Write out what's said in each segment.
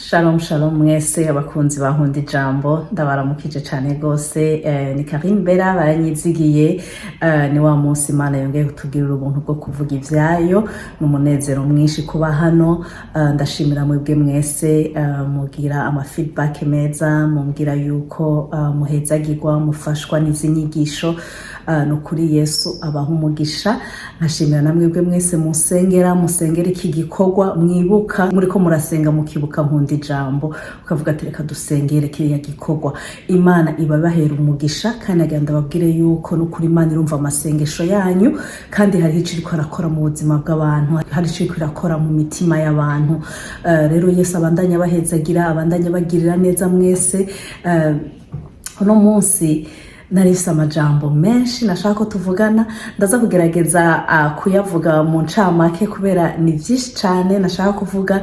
Shalom shalom mwese abakunzi bankunda ijambo ndabaramukije cyane gose ni Karim Bera baranyizigiye ni wa munsi Imana yongeye kutugirira ubuntu bwo kuvuga ivyayo n'umunezero mwinshi kuba hano ndashimira mwebwe mwese mugira ama feedback meza mumbwira yuko muhezagirwa mufashwa n'izinyigisho no kuri Yesu abaho umugisha nkashimira namwebwe mwese musengera iki gikorwa mwibuka muriko murasenga mukibuka nkunda ijambo ukavuga ati reka dusengere kiriya gikorwa Imana ibabahera umugisha kandi agenda babwire yuko no kuri Imana irumva amasengesho yanyu kandi hari icyo iriko arakora mu buzima bw'abantu hari icyo iriko arakora mu mitima y'abantu rero Yesu abandanya bahezagira abandanya bagirira neza mwese uno munsi narifise amajambo menshi nashaka ko tuvugana ndaza kugerageza kuyavuga mu ncamake kubera ni vyinshi cyane nashaka kuvuga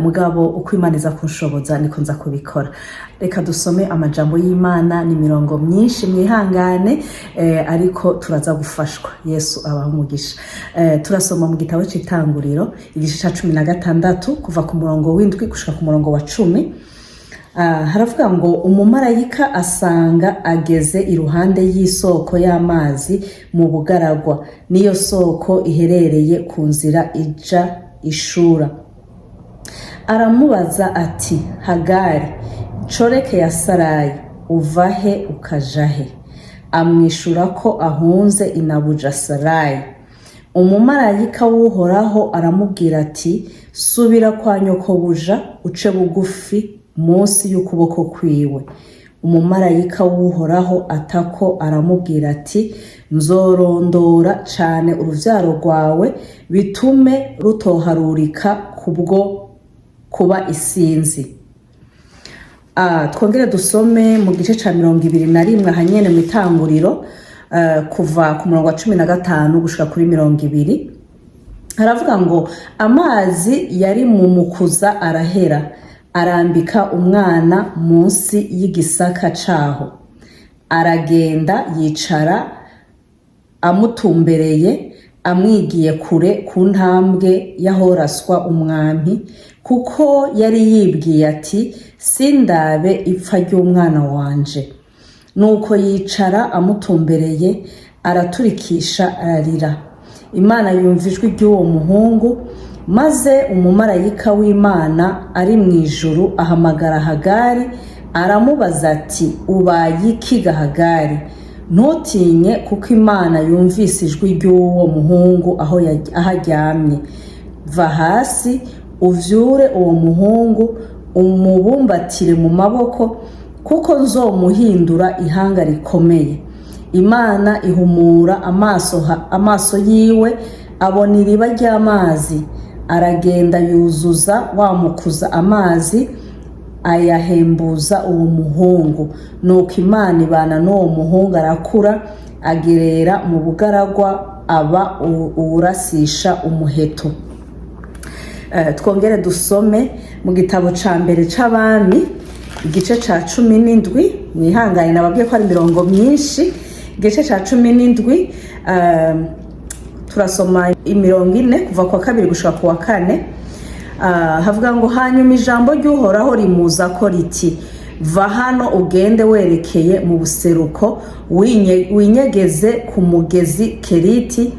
mugabo uko Imana iza kunshoboza niko nza kubikora. Reka dusome amajambo y'Imana ni mirongo myinshi mwihangane ariko turaza gufashwa. Yesu abaho umugisha. Turasoma mu gitabo c'Itanguriro igice ca 16 kuva ku murongo w'indwi gushika ku murongo wa 10. Haravuga ngo umumarayika asanga ageze iruhande y'isoko y'amazi mu bugaragwa niyo soko iherereye ku nzira ija ishura. Aramubaza ati Hagari coreke ya Sarayi uvahe ukajahe? Amwishura ko ahunze inabuja Sarayi. Umumarayika w'Uhoraho aramubwira ati subira kwa nyokobuja uce bugufi munsi y'ukuboko kwiwe. Umumarayika w'Uhoraho atako aramubwira ati nzorondora cane uruvyaro rwawe bitume rutoharurika kubwo kuba isinzi. Twongere dusome mu gice ca 21 hanyene mu Itanguriro kuva ku murongo wa 15 gushika kuri 20. Haravuga ngo amazi yari mu mukuza arahera arambika umwana munsi y'igisaka caho aragenda yicara amutumbereye amwigiye kure ku ntambwe yahoraswa umwami kuko yari yibwiye ati sindabe ipfa ry'umwana wanje. Nuko yicara amutumbereye araturikisha ararira. Imana yumva ijwi ry'uwo muhungu maze umumarayika w'Imana ari mu ijuru ahamagara Hagari aramubaza ati ubaye iki ga Hagari? Ntutinye kuko Imana yumvise ijwi ry'uwo muhungu aho aryamye. Va hasi uvyure uwo muhungu umubumbatire mu maboko kuko nzomuhindura ihanga rikomeye. Imana ihumura amaso yiwe abona iriba ry'amazi aragenda yuzuza wamukuza amazi ayahembuza uwo muhungu. Nuko Imana ibana n'uwo muhungu arakura agerera mu bugaragwa aba uwurasisha umuheto. Twongere dusome mu gitabo ca mbere c'Abami igice ca 17 mwihangane nababwiye ko ari mirongo myinshi. Igice ca 17 turasoma imirongo 4 kuva kwa 2 gushika kwa 4. Havuga ngo hanyuma ijambo ry'Uhoraho rimuza ko riti va hano ugende werekeye mu buseruko winyegeze ku mugezi Keriti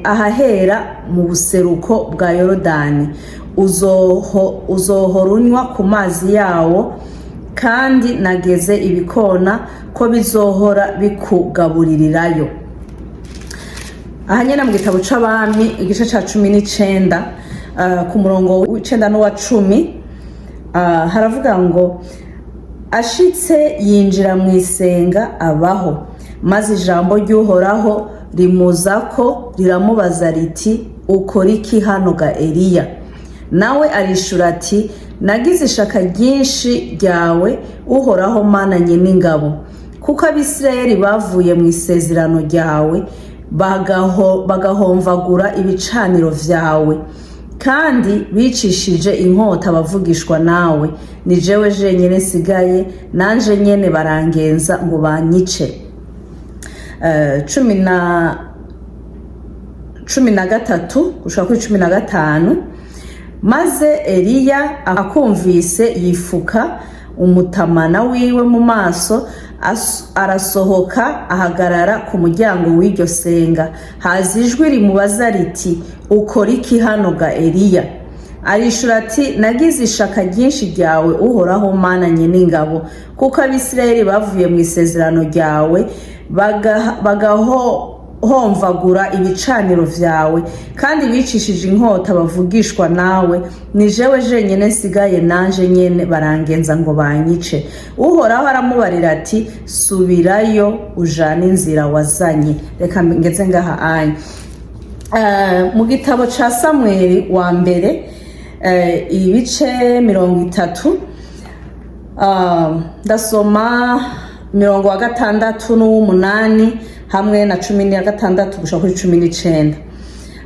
ahahera mu buseruko bwa Yorodani uzohora unywa ku mazi yawo kandi nageze ibikona ko bizohora bikugaburirirayo. Ahanyena mu gitabo c'Abami igice ca 19 ku murongo w'9 n'uwa 10 haravuga ngo ashitse yinjira mu isenga abaho maze ijambo ry'Uhoraho rimuzako riramubaza riti ukora iki hano ga Eliya? Nawe arishura ati nagize ishaka ryinshi ryawe Uhoraho Mana nyene ingabo kuko Abisirayeli bavuye mu isezerano ryawe bagahomvagura ibicaniro vyawe kandi bicishije inkota bavugishwa nawe. Ni jewe jenyene sigaye nanje nyene barangenza ngo banyice. 13 gushaka kuri 15 maze Eliya akumvise yifuka umutamana wiwe mu maso, arasohoka ahagarara ku muryango w'iryo senga. Haza ijwi rimubaza riti, ukora iki hano ga Eliya? Arishura ati, nagize ishaka ryinshi ryawe Uhoraho Mana nyen'ingabo, kuko Abisirayeli bavuye mu isezerano ryawe bagahomvagura ibicaniro vyawe, kandi bicishije inkota bavugishwa nawe. Ni jewe jenyene nsigaye, nanje nyene barangenza ngo banyice. Uhoraho aramubarira ati, subirayo ujane inzira wazanye. Reka ngeze ngaha anye. Mu gitabo ca Samweli wa mbere ibice 30, ndasoma 60 n'uw'umunani hamwe na 16 gushika kuri 19.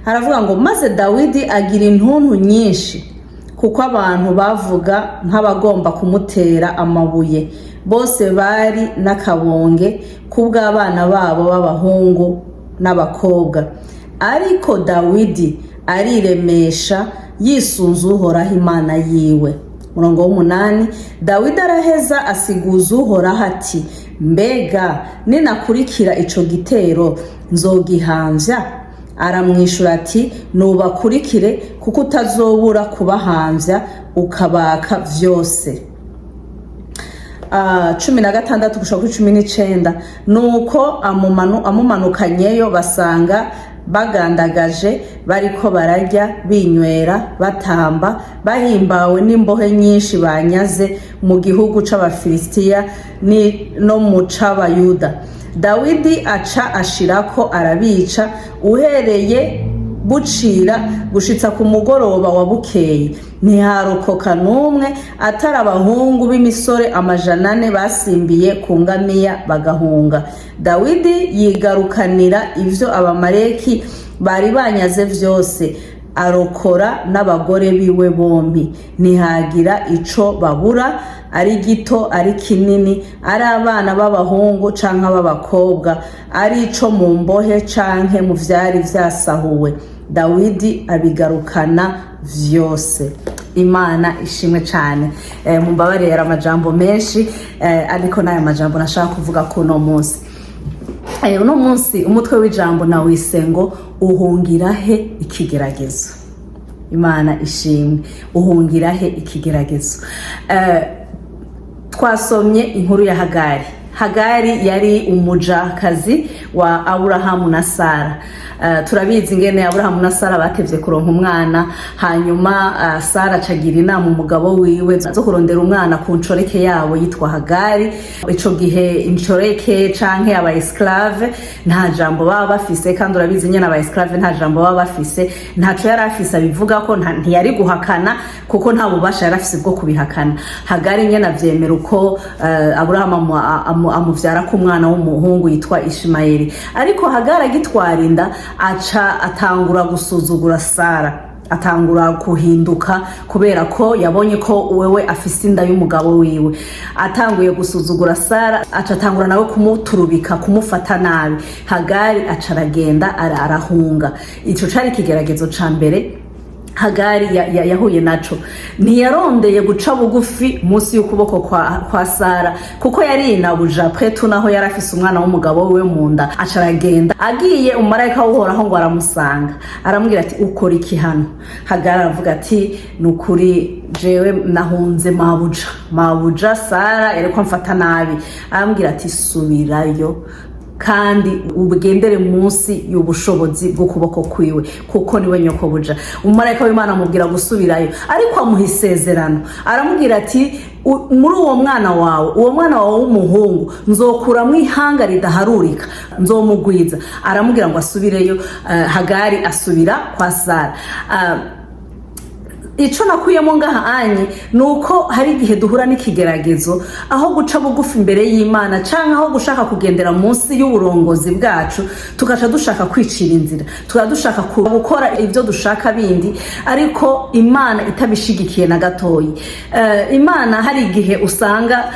Haravuga ngo, maze Dawidi agira intuntu nyinshi, kuko abantu bavuga nk'abagomba kumutera amabuye. Bose bari n'akabonge kubw'abana babo b'abahungu n'abakobwa. Ariko Dawidi ariremesha yisunze Uhoraho Imana yiwe. 8. Dawidi araheza asiguza Uhoraho ati, mbega ninakurikira ico gitero nzogihamvya? Aramwishura ati, nubakurikire, kuko utazobura kubahamvya ukabaka vyose. 16 gushika kuri 19. Nuko amumanukanyeyo basanga bagandagaje, bariko bararya binywera batamba, bahimbawe n'imbohe nyinshi banyaze mu gihugu c'Abafilisitiya no mu c'Abayuda. Dawidi aca ashirako arabica, uhereye bucira gushitsa ku mugoroba wa bukeye. Ntiharokoka n'umwe atari abahungu b'imisore 400 basimbiye ku ngamiya bagahunga. Dawidi yigarukanira ivyo Abamaleki bari banyaze vyose, arokora n'abagore biwe bombi. Ntihagira ico babura, ari gito ari kinini, ari abana b'abahungu canke b'abakobwa, ari ico mu mbohe canke mu vyari vyasahuwe. Dawidi abigarukana vyose. Imana ishimwe cyane. Mumbabarire amajambo menshi, ariko n'aya majambo nashaka kuvuga ko no munsi. Uno munsi umutwe w'ijambo nawise ngo, uhungirahe ikigeragezo. Imana ishimwe. Uhungirahe ikigeragezo. Twasomye inkuru ya Hagari. Hagari yari umujakazi wa Aburahamu na Sara. Turabizi ingene Aburahamu na Sara batevye kuronka umwana, hanyuma Sara acagira inama umugabo wiwe zo kurondera umwana ku ncoreke yabo yitwa Hagari. Ico gihe incoreke canke aba esclave nta jambo baba bafise, kandi urabizi nyene aba esclave nta jambo baba bafise. Ntaco yari afise abivuga ko, ntiyari guhakana kuko nta bubasha yari afise bwo kubihakana. Hagari nyene avyemera uko Aburahamu amuvyara ku mwana w'umuhungu yitwa Ishimayeli. Ariko Hagari agitwara inda aca atangura gusuzugura Sara, atangura kuhinduka kubera ko yabonye ko wewe afise inda y'umugabo wiwe. Atanguye gusuzugura Sara, aca atangura nawe kumuturubika, kumufata nabi. Hagari aca aragenda arahunga. Ico cari ikigeragezo ca mbere Hagari yahuye naco. Ntiyarondeye guca bugufi munsi y'ukuboko kwa Sara, kuko yari inabuja pretu naho yari afise umwana w'umugabo wiwe mu nda. Aca aragenda, agiye umumarayika w'Uhoraho ngo aramusanga, aramubwira ati, ukora iki hano? Hagari aravuga ati, nukuri jewe nahunze mabuja Sara yariko amfata nabi. Aramubwira ati, subirayo kandi ubugendere munsi y'ubushobozi bw'ukuboko kwiwe, kuko niwe nyoko buja. Umumarayika w'Imana amubwira gusubirayo, ariko amuha isezerano. Aramubwira ati, muri uwo mwana wawe w'umuhungu nzokuramwo ihanga ridaharurika, nzomugwiza. Aramubwira ngo asubireyo. Hagari asubira kwa Sara. Ico nakuyemo ngaha anye nuko hari igihe duhura n'ikigeragezo, aho guca bugufi imbere y'Imana canke aho gushaka kugendera munsi y'uburongozi bwacu, tugaca dushaka kwicira inzira, dushaka gukora ivyo dushaka bindi, ariko Imana itabishigikiye na gatoyi. Imana hari igihe usanga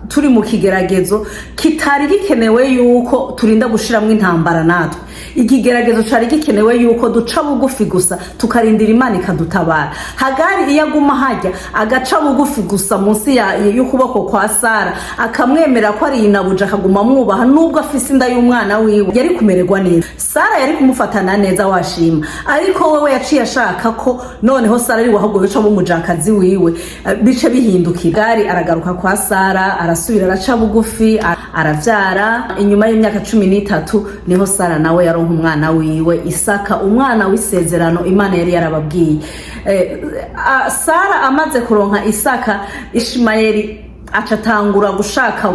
turi mu kigeragezo kitari gikenewe yuko turinda gushiramwo intambara natwe. ikigeragezo cari gikenewe yuko duca bugufi gusa tukarindira Imana ikadutabara. Hagari iyo aguma hajya agaca bugufi gusa munsi y'ukuboko kwa Sara akamwemera ko ari inabuja akaguma mwubaha nubwo afise inda y'umwana wiwe, yari kumererwa neza. Sara yari kumufatana neza washima, ariko wewe yaciye ashaka ko noneho Sara ari wahubwo yoca mumujakazi wiwe bice bihindukira. Hagari aragaruka kwa Sara, arasubira araca bugufi, aravyara. Inyuma y'imyaka 13 niho Sara nawe yaronka umwana wiwe Isaka, umwana w'isezerano Imana yari yarababwiye. Sara amaze kuronka Isaka, Ishimayeli acatangura gushaka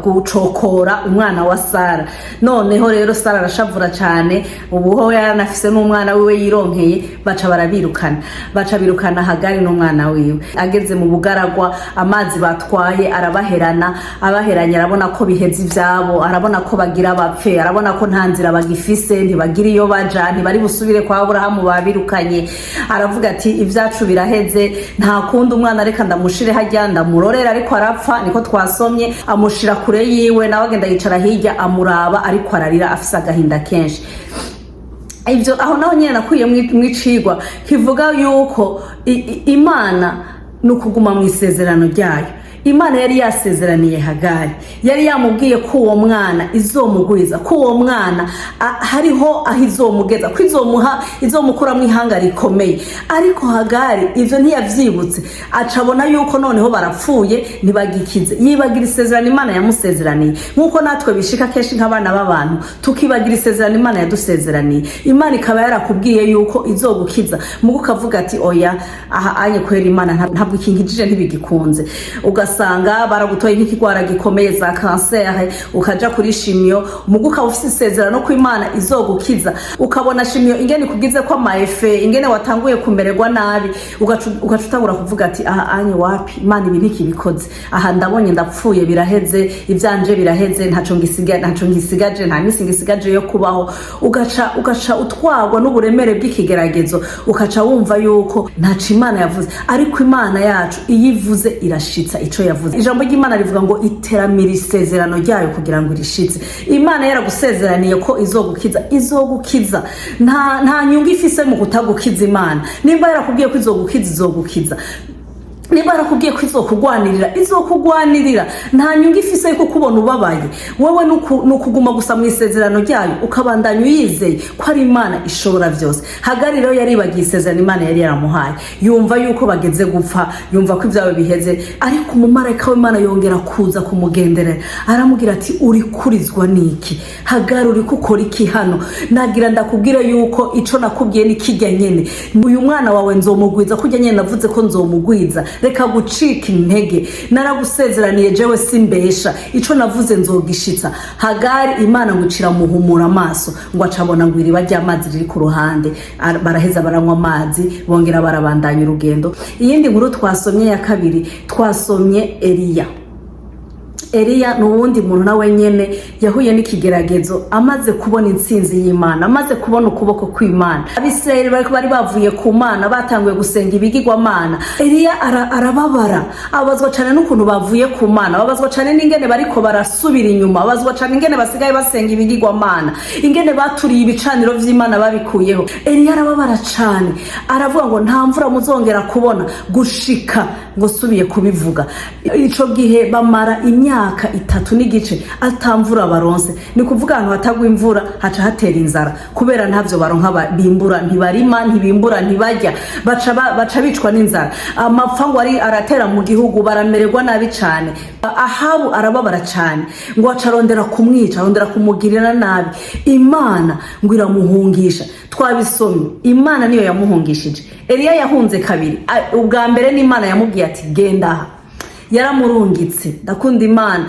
gucokora umwana wa Sara. Noneho rero Sara arashavura cyane, ubuho yaranafise n'umwana wiwe yironkeye, baca birukana Hagari n'umwana wiwe. Ageze mu bugaragwa, amazi batwaye arabaherana, abaheranye arabona ko biheze ivyabo, arabona ko bagira bapfe, arabona ko nta nzira bagifise, ntibagira iyo baja, ntibari busubire kwa Aburahamu babirukanye. Aravuga ati ivyacu biraheze, nta kundi umwana reka ndamushire hajya ndamurorera, ariko arapfa. Niko twasomye, amushira kure yiwe, nawe agenda yicara hirya amuraba, ariko ararira afise agahinda kenshi. Ivyo aho naho nyene nakwiye mwicigwa kivuga yuko Imana nukuguma mu isezerano ryayo. Imana yari yasezeraniye Hagari, yari yamubwiye ko uwo mwana izomugwiza, ko uwo mwana hariho aho izomugeza, ko izomukura mu ihanga rikomeye. Ariko Hagari ivyo ntiyavyibutse, acabona yuko noneho barapfuye ntibagikize, yibagira isezerano Imana yamusezeraniye. Nkuko natwe bishika kenshi nk'abana b'abantu tukibagira isezerano Imana yadusezeraniye. Imana ikaba yarakubwiye yuko izogukiza, mugo ukavuga ati oya, aha anye kwera Imana ntabwo ikinkijije ntibigikunze. Ugasanga baragutoye nk'ikigwara gikomeye za kanseri, ukaja kuri shimio, muguka ufise isezerano ko Imana izogukiza, ukabona shimio ingene kugize ko amaefe, ingene watanguye kumererwa nabi, ugacutagura kuvuga ati aha anye wapi, Imana ibi ntikibikoze, aha ndabonye ndapfuye biraheze, ivyanje biraheze, ntaco ngisigaje, nta misi ngisigaje yo kubaho. Ugaca utwagwa n'uburemere bw'ikigeragezo, ukaca wumva yuko ntaco Imana yavuze. Ariko Imana yacu iyivuze irashitsa ico yavuze. Ijambo ry'Imana rivuga ngo iteramira isezerano ryayo kugira ngo irishitse. Imana yaragusezeraniye ko izogukiza. Nta nyungu ifise mu kutagukiza Imana. Nimba yarakubwiye ko izogukiza, niba yarakubwiye ko izokugwanirira, nta nyungu ifise yuko kubona ubabaye. Wewe nukuguma gusa mu isezerano ryayo, ukabandanya uyizeye ko ari Imana ishobora vyose. Hagari rero yaribagiye isezerano Imana yari yaramuhaye, yumva yuko bageze gupfa, yumva ko ivyawe biheze. Ariko umumarayika w'Imana yongera kuza kumugenderera, aramubwira ati uri kurizwa niki Hagari, uri gukora iki hano? Nagira ndakubwira yuko ico nakubwiye ni kijya nyene, uyu mwana wawe nzomugwiza, kujya nyene navuze ko nzomugwiza. Reka gucika intege, naragusezeraniye jewe simbesha, ico navuze nzogishitsa. Hagari Imana ngucira muhumura amaso, ngo acabona ngo iriba ry'amazi riri ku ruhande, baraheza baranywa amazi, bongera barabandanya urugendo. Iyindi nkuru twasomye ya kabiri, twasomye Eliya n'uwundi muntu nawe nyene yahuye n'ikigeragezo, amaze kubona intsinzi y'Imana, amaze kubona ukuboko kw'Imana. Abisirayeli bari bavuye ku Mana, batanguye gusenga ibigirwamana. Eliya arababara, abazwa cyane n'ukuntu bavuye ku Mana, abazwa cyane n'ingene bariko barasubira inyuma, abazwa cyane ingene basigaye basenga ibigirwamana, ingene baturiye ibicaniro vy'Imana babikuyeho. Eliya arababara cyane, aravuga ngo nta mvura muzongera kubona gushika ngo subiye kubivuga. Ico gihe bamara imyaka 3 n'igice atamvura baronse. Ni kuvuga ahantu hatagwa imvura haca hatera inzara, kubera ntavyo baronka bimbura, ntibarima, ntibimbura, ntibajya, baca bicwa n'inzara. Amapfa ngo ari aratera mu gihugu, baramererwa nabi cyane. Ahabu arababara cyane, ngo acarondera kumwica, arondera kumugirira nabi. Imana ngo iramuhungisha. Twabisomye, Imana niyo yamuhungishije. Eliya yahunze kabiri. Ubwa mbere ni Imana yamubwiye ati genda, yaramurungitse. Ndakunda Imana.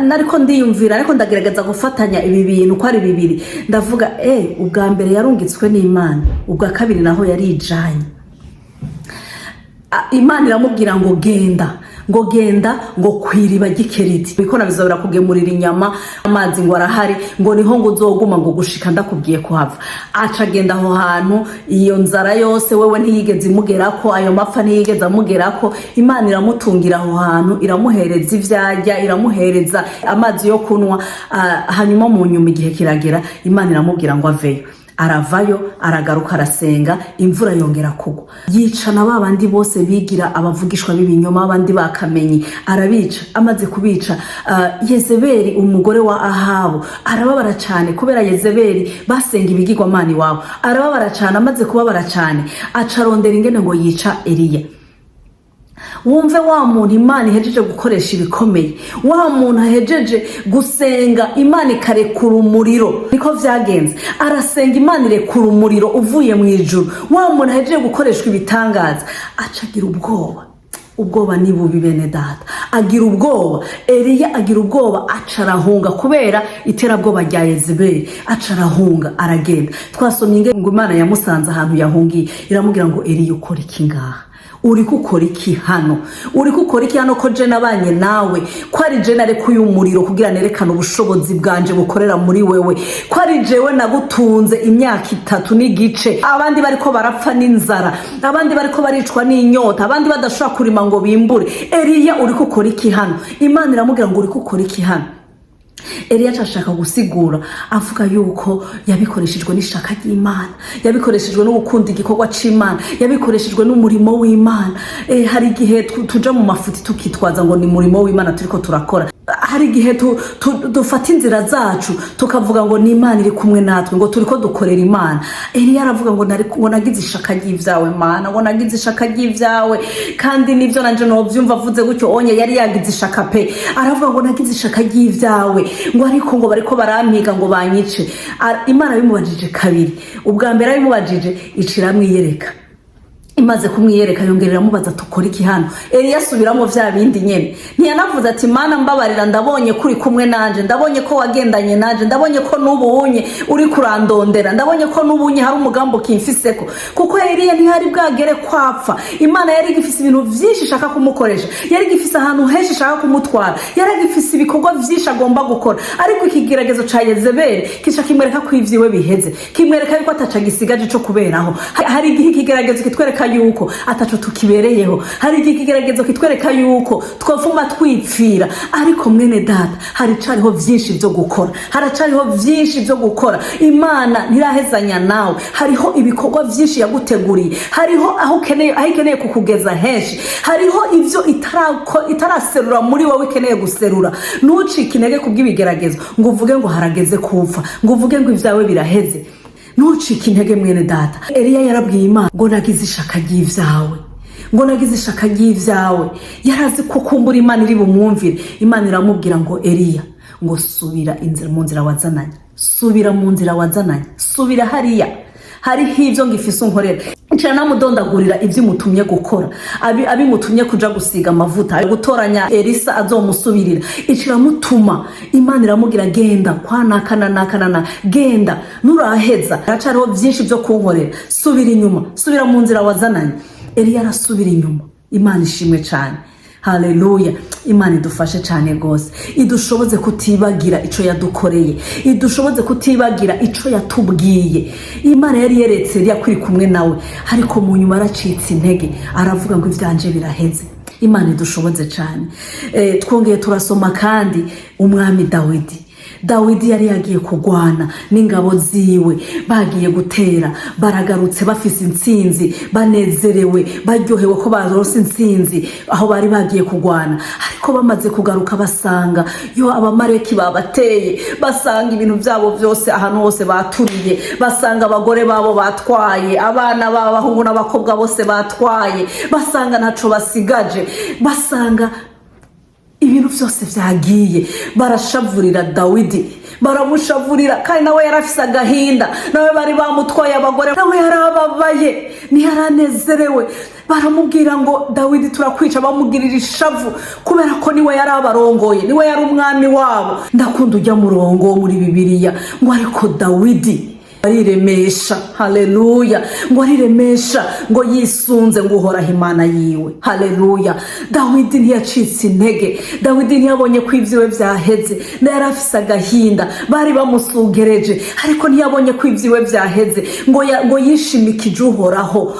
Nariko ndiyumvira, ariko ndagerageza gufatanya ibi bintu ko ari bibiri. Ndavuga ubwa mbere yarungitswe n'Imana, ubwa kabiri naho yarijanye. Imana iramubwira ngo genda, ngo genda ngo kwiriba gikeriti biko nabizobera kugemurira inyama amazi ngo arahari ngo niho ngo uzoguma ngo gushika ndakubwiye kuhava. Aca genda aho hantu, iyo nzara yose wewe ntiyigeze imugerako, ayo mapfa ntiyigeze amugerako. Imana iramutungira aho hantu, iramuhereza ivyarya, iramuhereza amazi yo kunwa. Hanyuma mu nyuma igihe kiragera, Imana iramubwira ngo aveyo. Aravayo, aragaruka, arasenga, imvura yongera kugwa. Yicana babandi bose bigira abavugishwa b'ibinyoma, abandi bakamenyi, arabica. Amaze kubica, Yezebeli umugore wa Ahabu arababara cyane kubera Yezebeli basenga ibigirwamana iwabo. Arababara cyane, amaze kubabara cyane aca arondera ingene ngo yica Eliya. Wumve wa muntu Imana ihejeje gukoresha ibikomeye, wa muntu ahejeje gusenga Imana ikarekura umuriro. Niko vyagenze, arasenga Imana irekura umuriro uvuye mu ijuru. Wa muntu ahejeje gukoreshwa ibitangaza acagira ubwoba ni bubi bene data, agira ubwoba. Eliya agira ubwoba, aca arahunga kubera iterabwoba rya Yezebeli. Aca arahunga, aragenda. Twasomye ngo Imana yamusanze ahantu yahungiye, iramubwira ngo Eliya ukora iki ngaha? Uri gukora iki hano? Uri gukora iki hano ko je nabanye nawe? Ko ari je narekuye umuriro kugira nerekana ubushobozi bwanje bukorera muri wewe? Ko ari jewe nagutunze imyaka 3 n'igice, abandi bariko barapfa n'inzara, abandi bariko baricwa n'inyota, abandi badashobora kurima ngo bimbure. Eliya uri gukora iki hano? Imana iramubwira ngo uri gukora iki hano? Eliya ashaka gusigura, avuga yuko yabikoreshejwe n'ishaka ry'Imana, yabikoreshejwe no gukunda igikorwa c'Imana, yabikoreshejwe n'umurimo w'Imana. Hari igihe tuja mu mafuti tukitwaza ngo ni murimo w'Imana turiko turakora. Hari igihe dufata inzira zacu tukavuga ngo ni Imana iri kumwe natwe, ngo turiko dukorera Imana. Eliya aravuga ngo nagize ishaka ry'ivyawe Mana, ngo nagize ishaka ry'ivyawe, kandi nivyo nanje no vyumva avuze gutyo onye yari yagize ishaka pe. Aravuga ngo nagize ishaka ry'ivyawe, ngo ariko ngo bariko barampiga ngo banyice. Imana bimubajije kabiri. Ubwa mbere bimubajije iciramwiyereka, imaze kumwiyereka yongerera mubaza tukora iki hano. Eliya asubiramo vya bindi nyene, ntiyanavuze ati Mana mbabarira, ndabonye kuri kumwe nanje, ndabonye ko wagendanye nanje, ndabonye ko n'ubunye uri kurandondera, ndabonye ko n'ubunye hari umugambo kimfiseko. Kuko Eliya ntihari bwagere kwapfa. Imana yari gifise ibintu vyinshi ishaka kumukoresha, yari gifise ahantu henshi ishaka kumutwara, yari gifise ibikorwa vyinshi agomba gukora. Ariko ikigeragezo ca Yezebeli kica kimwereka ko ivyiwe biheze, kimwereka yuko ataca gisigaje co kuberaho. Hari igihe ikigeragezo kitwereka yuko ataco tukibereyeho, hari igihe ikigeragezo kitwereka yuko twofuma twipfira. Ariko mwene data, hari cariho vyinshi vyo gukora, haracariho vyinshi vyo gukora. Imana ntirahezanya nawe, hariho ibikorwa vyinshi yaguteguriye, hariho aho ikeneye kukugeza henshi, hariho ivyo itaraserura muri wowe ikeneye guserura. Ntucike intege kubw'ibigeragezo ngo uvuge ngo harageze kupfa, ngo uvuge ngo ivyawe biraheze. Ntucike intege mwene data. Eliya yarabwiye Imana ngo nagize ishaka ry'ivyawe, ngo nagize ishaka ry'ivyawe. Yarazi ko kumbura Imana iri bumwumvire. Imana iramubwira ngo Eliya, ngo subira mu nzira wazananye, subira mu nzira wazananye, subira hariya, hariho ivyo ngifise unkorera. Nca namudondagurira ivyo mutumye gukora, abimutumye kuja gusiga amavuta, gutoranya Elisa azomusubirira. Iciramutuma. Imana iramubwira genda kwanakana, genda nuraheza, haracariho vyinshi vyo kunkorera, subira inyuma, subira mu nzira wazananye. Eliya arasubira inyuma. Imana ishimwe cyane. Haleluya. Imana idufashe cyane gose, idushoboze kutibagira ico yadukoreye, idushoboze kutibagira ico yatubwiye. Imana yari yeretse Eliya kuri kumwe nawe, ariko mu nyuma aracitse intege, aravuga ngo ivyanje biraheze. Imana idushoboze cyane. Twongeye turasoma kandi umwami Dawidi yari yagiye kugwana n'ingabo ziwe, bagiye gutera, baragarutse bafise intsinzi, banezerewe, baryohewe ko barose intsinzi aho bari bagiye kugwana. Ariko bamaze kugaruka basanga abamareki babateye, basanga ibintu byabo byose ahantu hose baturiye, basanga abagore babo batwaye, abana b'abahungu n'abakobwa bose batwaye, basanga ntaco basigaje, basanga ibintu byose vyagiye. Barashavurira Dawidi, baramushavurira, kandi nawe yarafise agahinda, nawe bari bamutwaye abagore, nawe yarababaye, ntiyaranezerewe. Baramubwira ngo Dawidi turakwica, bamugirira ishavu kubera ko niwe yarabarongoye, niwe yari umwami wabo. Ndakunda ujya murongo muri Bibiliya ngo ariko Dawidi ariremesha, haleluya, ngo ariremesha ngo yisunze ngo uhoraho Imana yiwe, haleluya. Dawidi ntiyacitse intege, Dawidi ntiyabonye ko ivyiwe vyaheze, yari afise agahinda, bari bamusugereje ariko ntiyabonye ko ivyiwe vyaheze, ngo yishimikije uhoraho,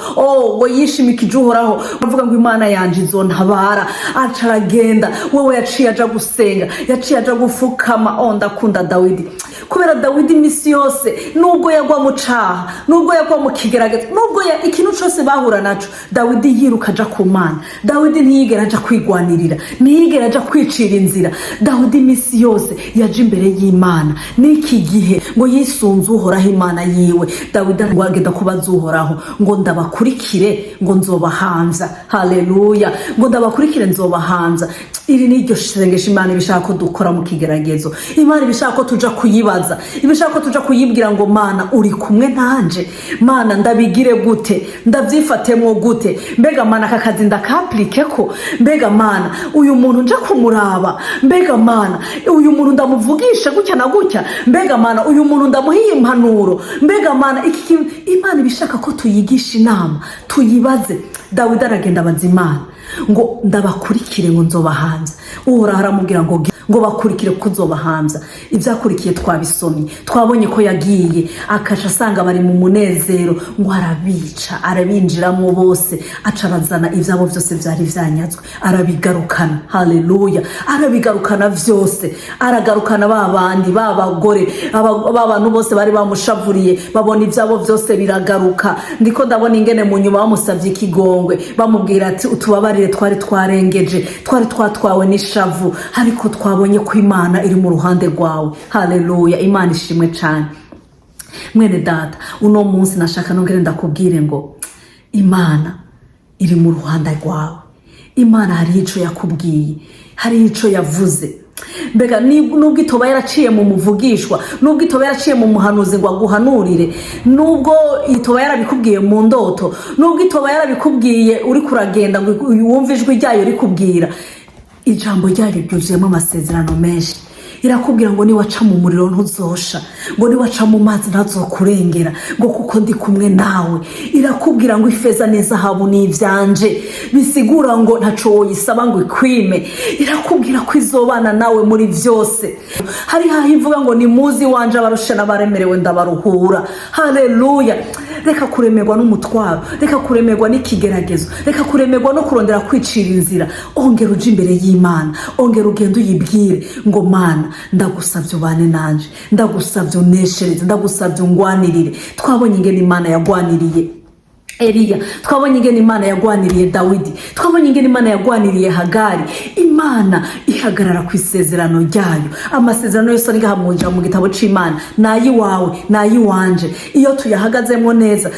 ngo yishimikije uhoraho, avuga ngo Imana yanje izontabara. Aca aragenda, wewe yaciye aja gusenga, yaciye aja gufukama. Ndakunda Dawidi, kubera Dawidi imisi yose nubwo yagwa mu caha, nubwo yagwa mu kigerageza, nubwo ikintu cose bahura naco, Dawidi yiruka aja ku Mana. Dawidi ntiyigera aja kwigwanirira, ntiyigera aja kwicira inzira. Dawidi imisi yose yaje imbere y'Imana. Niki gihe ngo yisunze uhoraho Imana yiwe, Dawidi ngo agenda kubaza uhoraho ngo ndabakurikire ngo nzobahanza, haleluya, ngo ndabakurikire nzobahanza. Iri niryo sengesho Imana ibishaka ko dukora mu kigeragezo. Imana ibishaka ko tuja kuyibaza, ibishaka ko tuja kuyibwira ngo Mana uri kumwe nanje, Mana ndabigire gute, ndavyifatemwo gute, mbega Mana aka kazi ndakaplike ko, mbega Mana uyu muntu nja kumuraba, mbega Mana uyu muntu ndamuvugisha gutya na gutya, mbega Mana uyu muntu ndamuhiye impanuro, mbega Mana iki. Imana ibishaka ko tuyigisha inama, tuyibaze. Dawidi aragenda abaza Imana ngo ndabakurikire ngo nzobahanza. Uhoraho aramubwira ngo bakurikire ko uzobahanza. Ivyakurikiye twabisomye, twabonye ko yagiye akaca asanga bari mu munezero, ngo arabica, arabinjiramo bose, aca arazana ivyabo vyose vyari vyanyazwe, arabigarukana, haleluya, arabigarukana vyose, aragarukana babandi, babagore, babantu bose bari bamushavuriye, babona ivyabo vyose biragaruka. Ndiko ndabona ingene mu nyuma bamusavye ikigongwe, bamubwira ati utubabarire, twari twarengeje, twari twatwawe n'ishavu, ariko twabonye ko Imana iri mu ruhande rwawe, haleluya. Imana ishimwe cyane. Mwene data, uno munsi nashaka nongere ndakubwire ngo Imana iri mu ruhande rwawe. Imana hari ico yakubwiye, hari ico yavuze. Mbega nubwo itoba yaraciye mu muvugishwa, nubwo itoba yaraciye mu muhanuzi ngo aguhanurire, nubwo itoba yarabikubwiye mu ndoto, nubwo itoba yarabikubwiye uri kuragenda ngo wumve ijwi ryayo rikubwira, ijambo ryayo ryuzuyemo amasezerano menshi. Irakubwira ngo niwaca mu muriro ntuzosha, ngo niwaca mu mazi ntazokurengera, ngo kuko ndi kumwe nawe. Irakubwira ngo ifeza n'izahabu ni ivyanje, bisigura ngo ntaco woyisaba ngo ikwime. Irakubwira ko izobana nawe muri vyose. Hari haho ivuga ngo nimuzi wanje abarusha n'abaremerewe ndabaruhura, haleluya. Reka kuremerwa n'umutwaro, reka kuremerwa n'ikigeragezo, reka kuremerwa no kurondera kwicira inzira. Ongera uje imbere y'Imana, ongera ugende uyibwire ngo Mana ndagusavye ubane nanje, ndagusavye uneshereze, ndagusavye ungwanirire. Twabonye ingene Imana yagwaniriye Eliya, twabonye ingene Imana yagwaniriye Dawidi, twabonye ingene Imana yagwaniriye Hagari. Imana ihagarara ku isezerano ryayo. Amasezerano yose ari gahamuja mu gitabo c'Imana, nayi wawe nayi wanje. Iyo tuyahagazemo neza,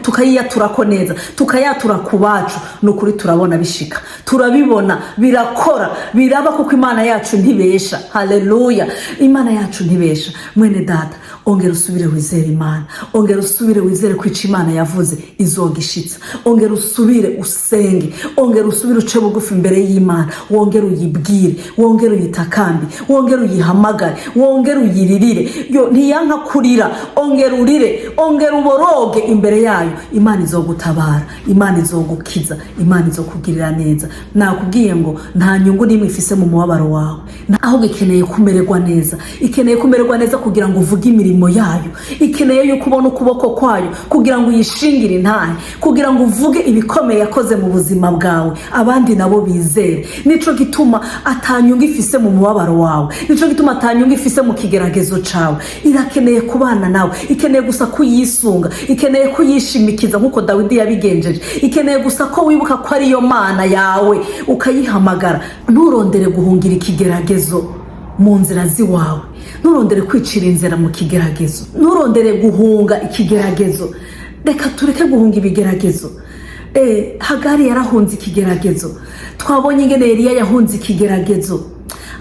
tukayiyaturako neza, tukayatura ku bacu, nukuri turabona bishika, turabibona birakora, biraba, kuko Imana yacu ntibesha, haleluya. Imana yacu ntibesha. Mwene data, ongera usubire wizere Imana, ongera usubire wizere ko ico Imana yavuze izogishitsa. Ongera usubire usenge, ongera usubire uce bugufi imbere y'Imana, wongera uyibwire, wongera uyitakambi, wongera uyihamagare, wongera uyiririre. Yo ntiyanka kurira, ongera urire, ongera uboroge imbere yayo. Imana izogutabara, Imana izogukiza, Imana izokugirira neza. Nakubwiye ngo nta nyungu nimwe ifise mu mubabaro wawe, ahubwo ikeneye kumererwa neza, ikeneye kumererwa neza kugira ngo uvuge imirimo yayo, ikeneye yuko ubona ukuboko kwayo kugira ngo uyishingire intahe, kugira ngo uvuge ibikomeye yakoze mu buzima bwawe, abandi nabo bizere. Nico gituma atanyunga ifise mu mubabaro wawe, nico gituma atanyunga ifise mu kigeragezo cawe. Irakeneye kubana nawe, ikeneye gusa kuyisunga, ikeneye kuyishimikiza nkuko Dawidi yabigenjeje, ikeneye gusa ko wibuka ko ari yo Mana yawe, ukayihamagara. Nturondere guhungira ikigeragezo mu nzira ziwawe, nturondere kwicira inzira mu kigeragezo, nturondere guhunga ikigeragezo. Reka tureke guhunga ibigeragezo. Hagari yarahunze ikigeragezo, twabonye ingene Eliya yahunze ikigeragezo.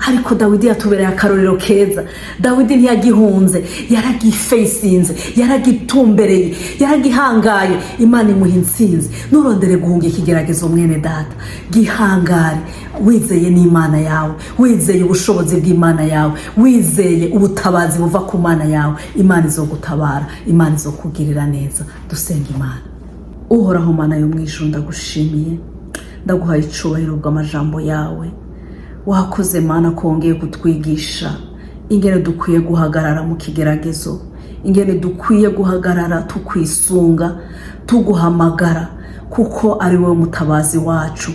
ariko Dawidi yatubereye akarorero keza. Dawidi ntiyagihunze, yaragifesinze, yaragitumbereye, yaragihangaye, Imana imuha intsinzi. Nurondere guhunga ikigeragezo mwene data, gihangare wizeye n'Imana yawe, wizeye ubushobozi bw'Imana yawe, wizeye ubutabazi buva ku Mana yawe. Imana izogutabara, Imana izokugirira neza. Dusenga Imana. Uhoraho Mana yo mwijuru, ndagushimiye, ndaguhaye icubahiro bw'amajambo yawe. Wakoze Mana ko wongeye kutwigisha ingene dukwiye guhagarara mu kigeragezo, ingene dukwiye guhagarara tukwisunga, tuguhamagara, kuko ari wowe mutabazi wacu.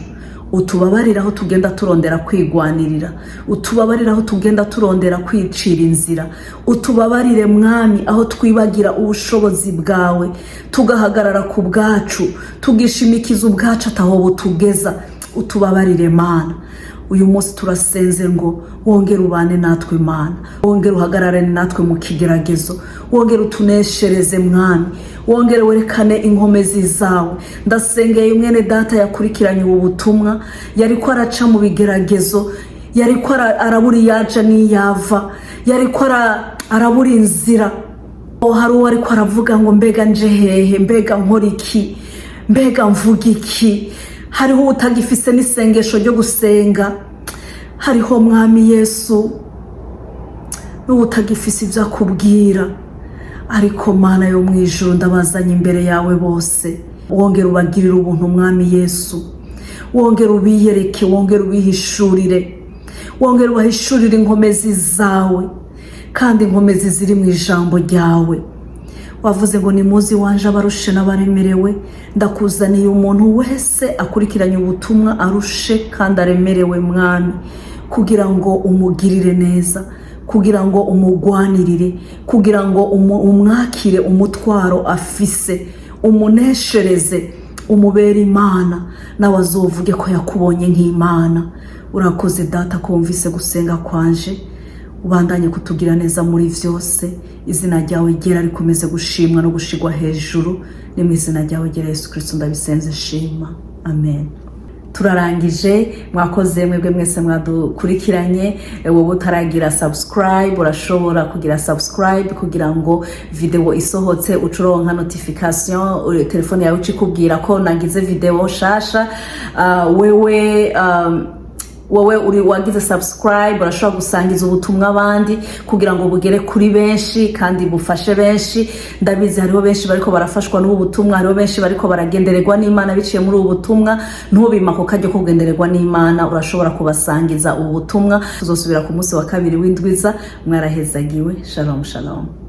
Utubabarira aho tugenda turondera kwigwanirira, utubabarira aho tugenda turondera kwicira inzira, utubabarire Mwami aho twibagira ubushobozi bwawe, tugahagarara ku bwacu, tugishimikiza ubwacu ataho butugeza. Utubabarire Mana. Uyu munsi turasenze ngo wongere ubane natwe Mana, wongere uhagararane natwe mu kigeragezo, wongere utuneshereze Mwami, wongere werekane inkomezi zawe. Ndasengeye mwene data yakurikiranye ubu butumwa, yariko araca mu bigeragezo, yariko arabura yaja n'iyava, yariko arabura inzira. Hari uwo ariko aravuga ngo mbega nje hehe, mbega nkora iki, mbega mvuga iki. Hariho utagifise n'isengesho ryo gusenga, hariho Mwami Yesu n'utagifise ivyo akubwira. Ariko Mana yo mwijuru, ndabazanye imbere yawe bose, wongere ubagirire ubuntu Mwami Yesu, wongere ubiyereke, wongere ubihishurire, wongere ubahishurire inkomezi zawe, kandi inkomezi ziri mu ijambo ryawe. Wavuze ngo nimuzi wanje abarushe n'abaremerewe, ndakuzaniye umuntu wese akurikiranye ubutumwa arushe kandi aremerewe Mwami, kugira ngo umugirire neza, kugira ngo umugwanirire, kugira ngo umwakire umutwaro afise, umuneshereze, umubere Imana, nawe azovuge ko yakubonye nk'Imana. Urakoze Data ko wumvise gusenga kwanje, ubandanye kutugira neza muri vyose. Izina ryawe ryera rikomeze gushimwa no gushigwa hejuru, ni mu izina ryawe ryera Yesu Kristo ndabisenze shima, amen. Turarangije. Mwakoze mwebwe mwese mwadukurikiranye. Wowe utaragira subscribe, urashobora kugira subscribe kugira ngo video isohotse ucuronka notification, telefone yawe ikikubwira ko nagize video shasha. Wowe uri wagize subscribe, urashobora gusangiza ubutumwa abandi kugira ngo bugere kuri benshi kandi bufashe benshi. Ndabizi hariho benshi bariko barafashwa n'ubu butumwa, hariho benshi bariko baragendererwa n'Imana biciye muri ubu butumwa. Ntubima ko kajye kugendererwa n'Imana, urashobora kubasangiza ubu butumwa. Tuzosubira ku munsi wa kabiri w'indwiza. Mwarahezagiwe. Shalom shalom.